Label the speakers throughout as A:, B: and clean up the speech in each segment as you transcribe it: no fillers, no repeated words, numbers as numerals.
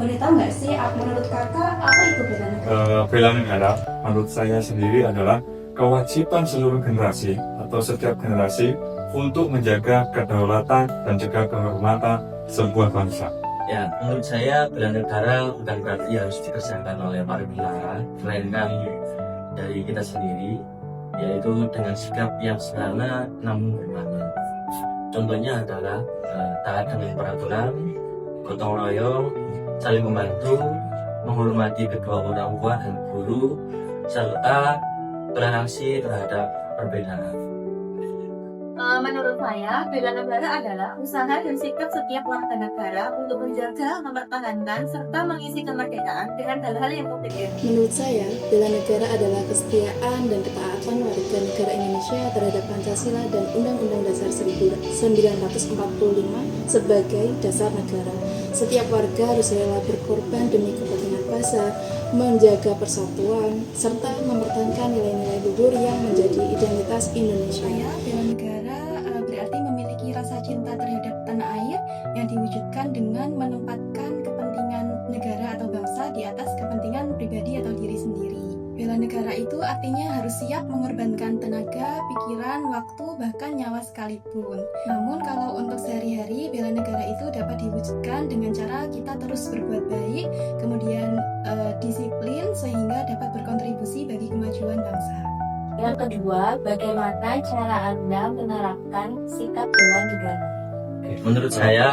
A: boleh tahu nggak sih, menurut kakak apa itu bela negara?
B: Bela negara menurut saya sendiri adalah kewajiban seluruh generasi atau setiap generasi untuk menjaga kedaulatan dan juga kehormatan sebuah bangsa.
C: Ya, menurut saya bela negara bukan berarti harus dikerjakan oleh para tentara, melainkan dari kita sendiri, yaitu dengan sikap yang sederhana namun bermakna. Contohnya adalah taat dengan peraturan, gotong royong, saling membantu, menghormati kedua orang tua dan guru, serta bereaksi terhadap perbedaan.
D: Menurut saya, bela negara adalah usaha dan sikap setiap warga negara untuk menjaga, mempertahankan, serta mengisi kemerdekaan dengan hal-hal yang penting.
E: Menurut saya, bela negara adalah kesetiaan dan ketaatan warga negara Indonesia terhadap Pancasila dan Undang-Undang Dasar 1945 sebagai dasar negara. Setiap warga harus rela berkorban demi kepentingan bangsa, menjaga persatuan, serta mempertahankan nilai-nilai luhur yang menjadi identitas Indonesia.
A: Bela negara berarti memiliki rasa cinta terhadap tanah air yang diwujudkan dengan menempatkan kepentingan negara atau bangsa di atas kepentingan pribadi atau diri sendiri. Bela negara itu artinya harus siap mengorbankan tenaga, pikiran, waktu, bahkan nyawa sekalipun. Namun kalau untuk sehari-hari, bela negara itu dapat diwujudkan dengan cara kita terus berbuat baik, kemudian disiplin sehingga dapat berkontribusi bagi kemajuan bangsa.
F: Yang kedua, bagaimana cara Anda menerapkan sikap bela negara?
C: Menurut saya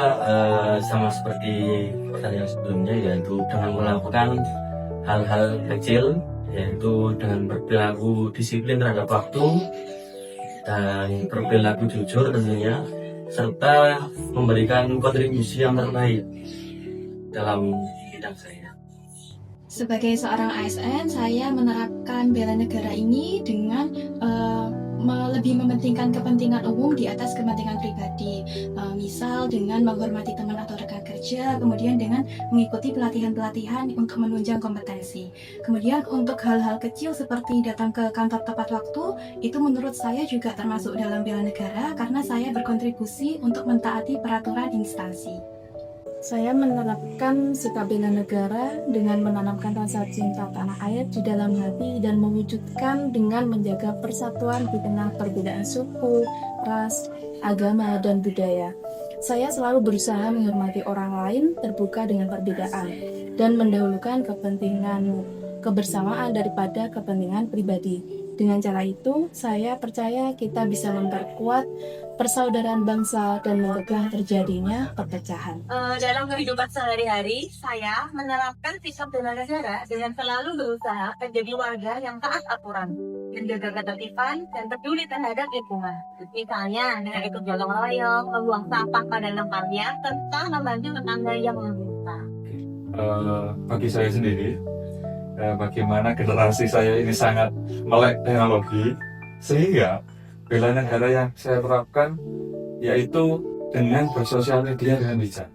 C: sama seperti pertanyaan sebelumnya, yaitu dengan melakukan hal-hal kecil, yaitu dengan berperilaku disiplin terhadap waktu dan berperilaku jujur tentunya, serta memberikan kontribusi yang terbaik dalam bidang saya.
A: Sebagai seorang ASN, saya menerapkan bela negara ini dengan lebih mementingkan kepentingan umum di atas kepentingan pribadi. Misal dengan menghormati teman atau rekan kerja, kemudian dengan mengikuti pelatihan-pelatihan untuk menunjang kompetensi. Kemudian untuk hal-hal kecil seperti datang ke kantor tepat waktu, itu menurut saya juga termasuk dalam bela negara karena saya berkontribusi untuk mentaati peraturan instansi.
E: Saya menerapkan sikap bela negara dengan menanamkan rasa cinta tanah air di dalam hati dan mewujudkan dengan menjaga persatuan di tengah perbedaan suku, ras, agama, dan budaya. Saya selalu berusaha menghormati orang lain, terbuka dengan perbedaan, dan mendahulukan kepentingan kebersamaan daripada kepentingan pribadi. Dengan cara itu, saya percaya kita bisa memperkuat persaudaraan bangsa dan mencegah terjadinya perpecahan.
D: Dalam kehidupan sehari-hari, saya menerapkan sikap bela negara dengan selalu berusaha menjadi warga yang taat aturan, menjaga ketertiban, dan peduli terhadap lingkungan. Misalnya, dengan ikut gotong royong, membuang sampah pada tempatnya, serta membantu tetangga yang membutuhkan.
B: Bagi saya sendiri, bagaimana generasi saya ini sangat melek teknologi, sehingga bela negara yang saya terapkan yaitu dengan bersosial media dengan bijak.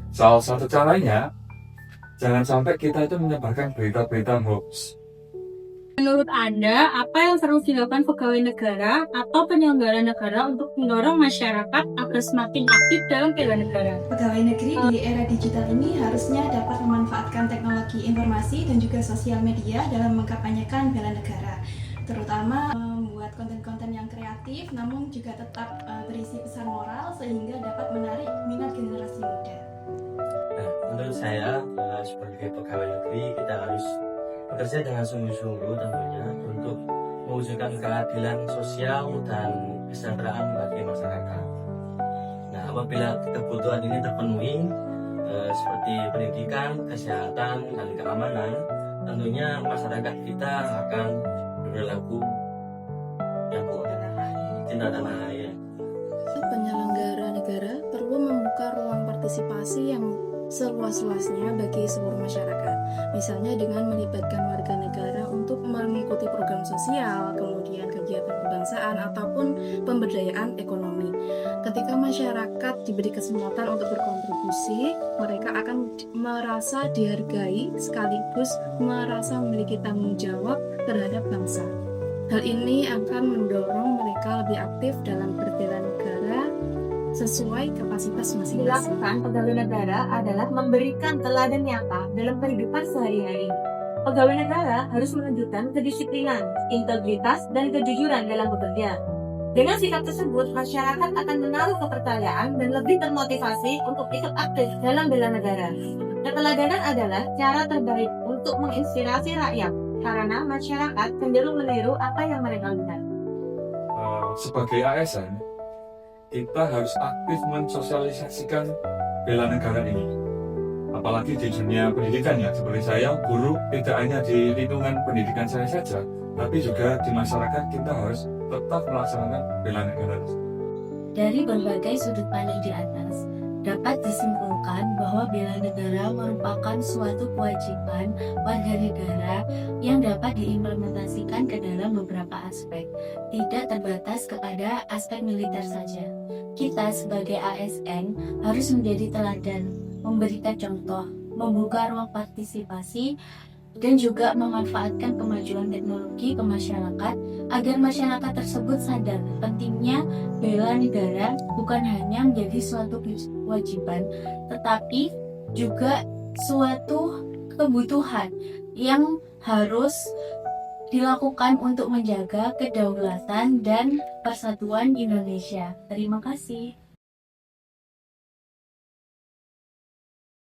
B: Salah satu caranya, jangan sampai kita itu menyebarkan berita-berita hoax.
G: Menurut Anda, apa yang harus dilakukan pegawai negara atau penyelenggara negara untuk mendorong masyarakat agar semakin aktif dalam bela negara?
A: Pegawai negeri di era digital ini harusnya dapat memanfaatkan teknologi informasi dan juga sosial media dalam mengkampanyekan bela negara, terutama membuat konten-konten yang kreatif namun juga tetap berisi pesan moral sehingga dapat menarik minat generasi muda.
C: Nah, menurut saya sebagai pegawai negeri kita harus bekerja dengan sungguh-sungguh tentunya untuk mewujudkan keadilan sosial dan kesejahteraan bagi masyarakat. Nah, apabila kebutuhan ini terpenuhi seperti pendidikan, kesehatan, dan keamanan, tentunya masyarakat kita akan berlaku yang kuat, cinta tanah air.
E: Penyelenggara negara perlu membuka ruang partisipasi yang seluas-luasnya bagi seluruh masyarakat, misalnya dengan melibatkan warga negara untuk mengikuti program sosial, kemudian kegiatan kebangsaan ataupun pemberdayaan ekonomi. Ketika masyarakat diberi kesempatan untuk berkontribusi, mereka akan merasa dihargai sekaligus merasa memiliki tanggung jawab terhadap bangsa. Hal ini akan mendorong mereka lebih aktif dalam berbela negara sesuai kapasitas masing-masing.
D: Dilakukan pegawai negara adalah memberikan teladan nyata dalam kehidupan sehari-hari. Pegawai negara harus menunjukkan kedisiplinan, integritas, dan kejujuran dalam bekerja. Dengan sikap tersebut, masyarakat akan menaruh kepercayaan dan lebih termotivasi untuk ikut aktif dalam bela negara. Keteladanan adalah cara terbaik untuk menginspirasi rakyat, karena masyarakat cenderung meniru apa yang mereka lihat.
B: Sebagai ASN, kita harus aktif mensosialisasikan bela negara ini. Apalagi di dunia pendidikan ya, seperti saya, guru, tidak hanya di lingkungan pendidikan saya saja, tapi juga di masyarakat kita harus tetap melaksanakan bela negara.
F: Dari berbagai sudut pandang di atas, dapat disimpulkan bahwa bela negara merupakan suatu kewajiban warga negara yang dapat diimplementasikan ke dalam beberapa aspek, tidak terbatas kepada aspek militer saja. Kita sebagai ASN harus menjadi teladan, memberikan contoh, membuka ruang partisipasi, dan juga memanfaatkan kemajuan teknologi ke masyarakat agar masyarakat tersebut sadar pentingnya bela negara bukan hanya menjadi suatu kewajiban, tetapi juga suatu kebutuhan yang harus dilakukan untuk menjaga kedaulatan dan persatuan Indonesia. Terima kasih.